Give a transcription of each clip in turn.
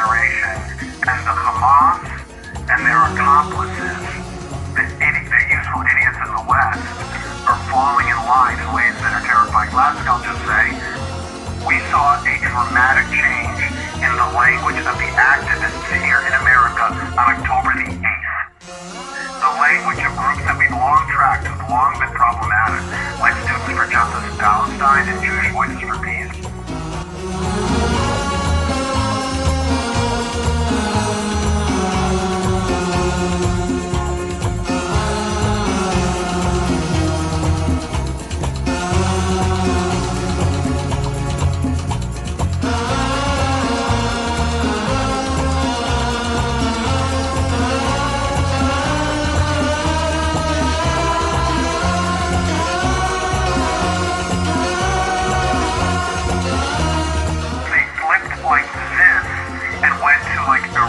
generation, and the Hamas and their accomplices, the useful idiots in the West, are falling in line in ways that are terrifying. Last thing I'll just say, we saw a dramatic change in the language of the activists here in America on October the 8th. The language of groups that we've long tracked, have long been problematic, like Students for Justice in Palestine and Jewish Voices for Peace.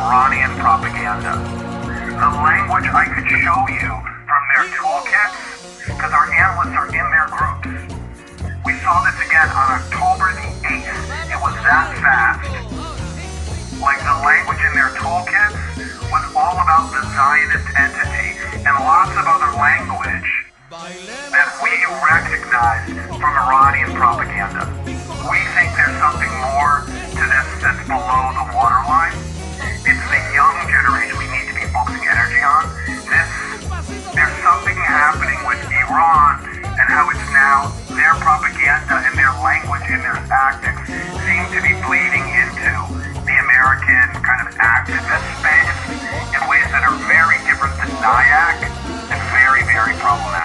Iranian propaganda. The language I could show you from their toolkits, because our analysts are in their groups. We saw this again on October the 8th. It was that fast. Like the language in their toolkits was all about the Zionist entity and lots of other language that we recognized from Iranian propaganda. We think there's something more to this that's below the waterline. It's the young generation we need to be focusing energy on. There's something happening with Iran and how it's now their propaganda and their language and their tactics seem to be bleeding into the American kind of activist space in ways that are very different than NIAC and very, very problematic.